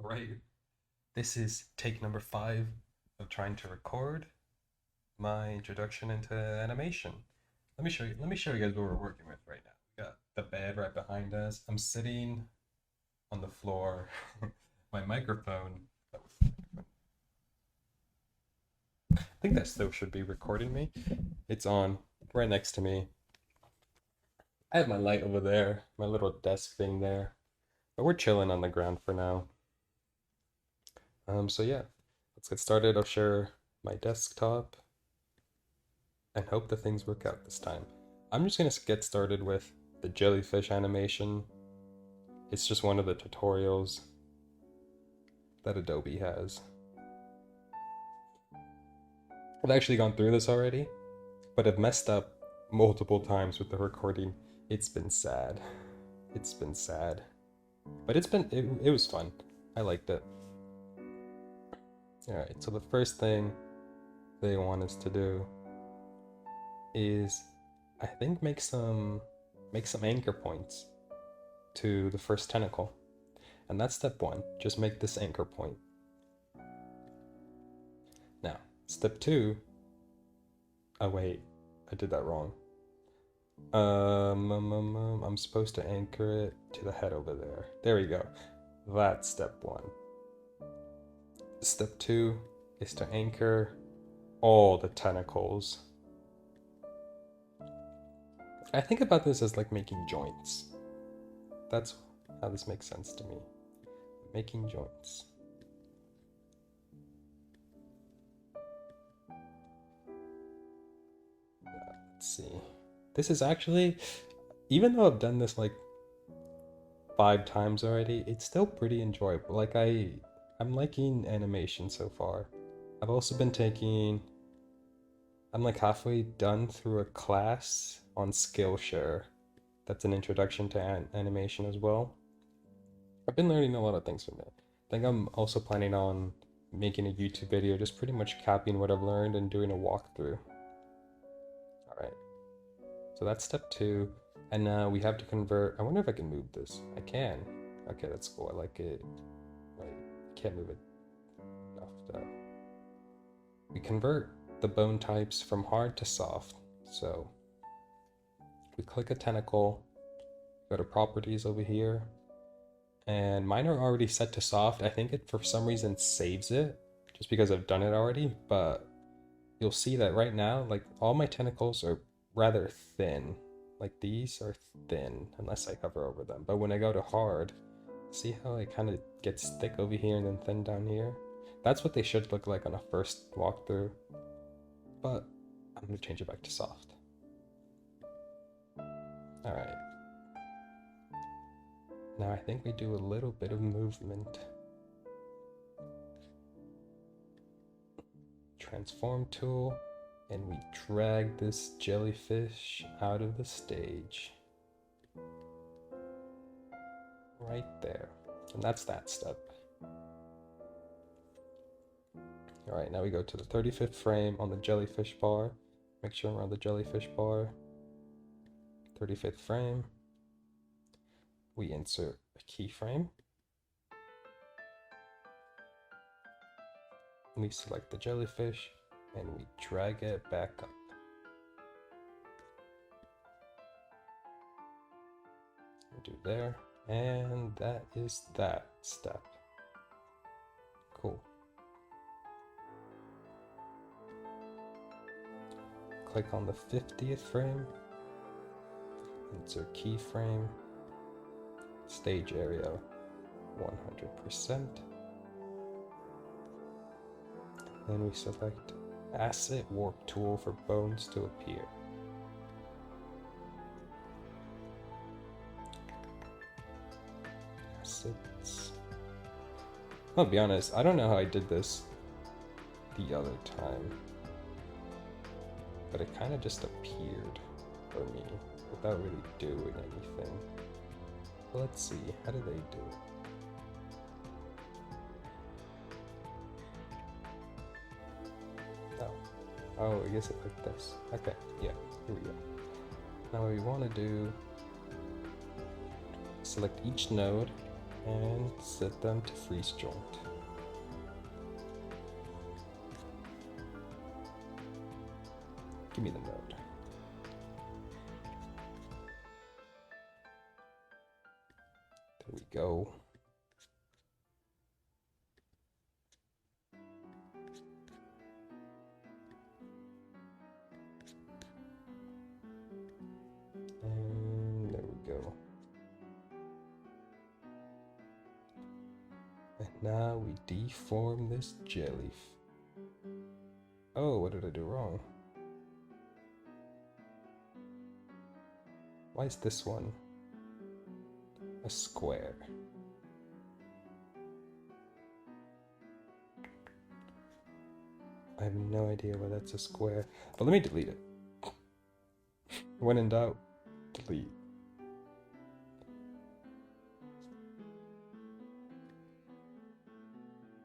Alright, this is take number 5 of trying to record my introduction into animation. Let me show you guys what we're working with right now. We got the bed right behind us. I'm sitting on the floor. My microphone. I think that still should be recording me. It's on right next to me. I have my light over there, my little desk thing there. But we're chilling on the ground for now. So yeah, let's get started. I'll share my desktop and hope that things work out this time. I'm just gonna get started with the jellyfish animation. It's just one of the tutorials that Adobe has. I've actually gone through this already, but I've messed up multiple times with the recording. It's been sad. It's been sad. But it was fun. I liked it. Alright, so the first thing they want us to do is I think make some anchor points to the first tentacle. And that's step 1. Just make this anchor point. Now, step 2. Oh wait, I did that wrong. I'm supposed to anchor it to the head over there. There we go. That's step 1. Step 2 is to anchor all the tentacles. I think about this as like making joints. That's how this makes sense to me. Making joints. Let's see. This is actually, even though I've done this like 5 times already, it's still pretty enjoyable. Like I'm liking animation so far. I've also been I'm like halfway done through a class on Skillshare. That's an introduction to animation as well. I've been learning a lot of things from it. I think I'm also planning on making a YouTube video, just pretty much copying what I've learned and doing a walkthrough. Alright, so that's step 2. And now we have to convert. I wonder if I can move this. I can. Okay, that's cool. I like it. Wait, I can't move it enough though. We convert the bone types from hard to soft. So we click a tentacle, go to properties over here, and mine are already set to soft. I think it for some reason saves it just because I've done it already, but you'll see that right now, like all my tentacles are rather thin. Like these are thin unless I hover over them. But when I go to hard, see how it kind of gets thick over here and then thin down here? That's what they should look like on a first walkthrough. But I'm gonna change it back to soft. Alright. Now I think we do a little bit of movement. Transform tool, and we drag this jellyfish out of the stage. Right there. And that's that step. Alright, now we go to the 35th frame on the jellyfish bar. Make sure we're on the jellyfish bar. 35th frame. We insert a keyframe. We select the jellyfish and we drag it back up. We do there, and that is that step. Cool. Click on the 50th frame, insert keyframe, stage area 100%. Then we select Asset Warp Tool for bones to appear. Assets. I'll be honest, I don't know how I did this the other time, but it kind of just appeared for me without really doing anything. Let's see, how do they do it? Oh, I guess it like this. Okay, yeah, here we go. Now what we want to do, select each node and set them to freeze joint. Give me the node. There we go. And there we go. And now we deform this jellyfish. Oh, what did I do wrong? Why is this one a square? I have no idea why that's a square, but let me delete it. When in doubt, delete.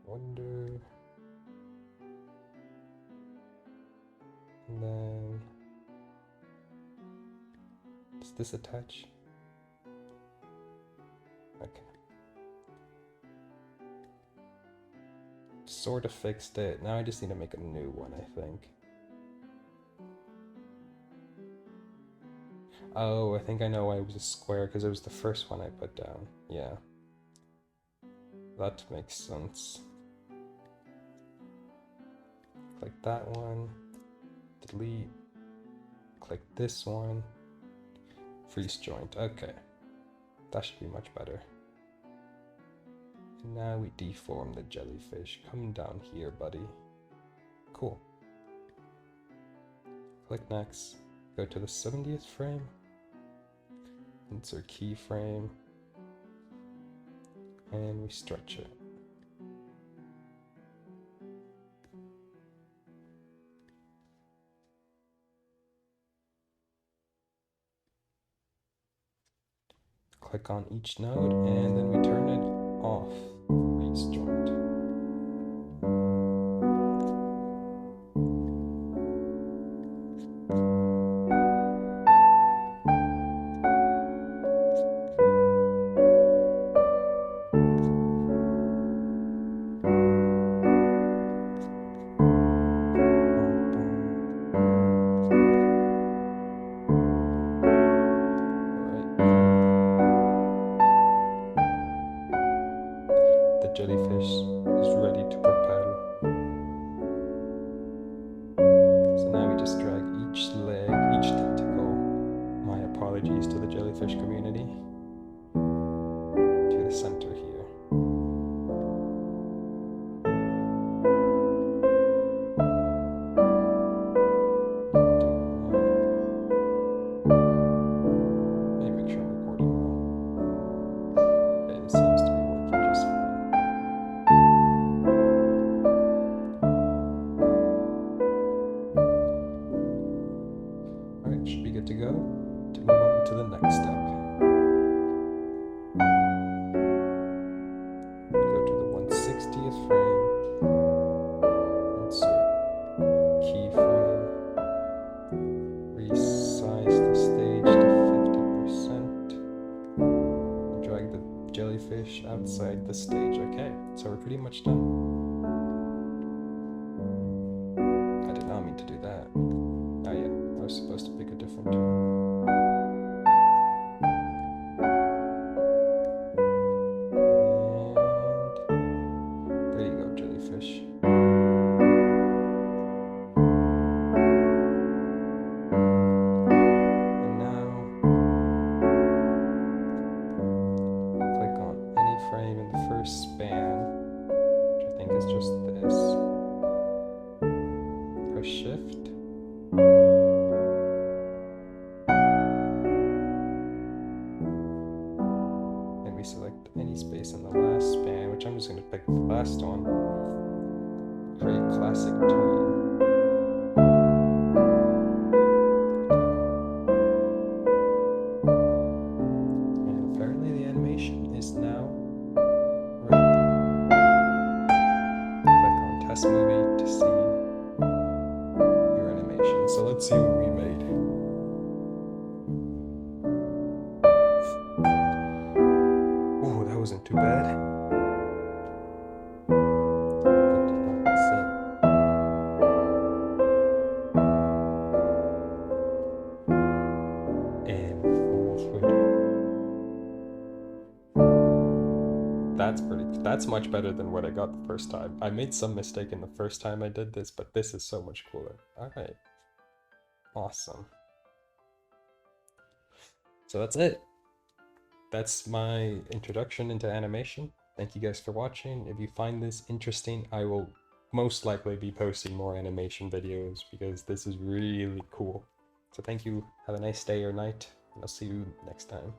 Wonder. And then, does this attach? Okay. Sort of fixed it. Now I just need to make a new one, I think. Oh, I think I know why it was a square, because it was the first one I put down. Yeah. That makes sense. Click that one. Delete. Click this one. Freeze joint. Okay. That should be much better. And now we deform the jellyfish. Come down here, buddy. Cool. Click next. Go to the 70th frame. Insert keyframe. And we stretch it. Click on each node, and then we turn it off. Freeze joint. Jellyfish is ready to propel. So now we just drag each leg, each tentacle, my apologies to the jellyfish community, to the center here. Let me make sure I'm recording well. Okay, this seems to be working just fine. Alright, should be good to go to move on to the next step. Go to the 160th frame, insert keyframe, resize the stage to 50%, and drag the jellyfish outside the stage. Okay, so we're pretty much done. I did not mean to do that. Oh yeah, I was supposed to pick a different tune. And there you go, jellyfish. And now click on any frame in the first span, which I think is just this. Press shift. Select any space in the last span, which I'm just going to pick the last one. Create classic tune. And apparently the animation is now ready. Click on test movie to see your animation. So let's see what we made. Wasn't too bad. And almost ready. That's much better than what I got the first time. I made some mistake in the first time I did this, but this is so much cooler. Alright. Awesome. So that's it. That's my introduction into animation. Thank you guys for watching. If you find this interesting, I will most likely be posting more animation videos because this is really cool. So thank you. Have a nice day or night, and I'll see you next time.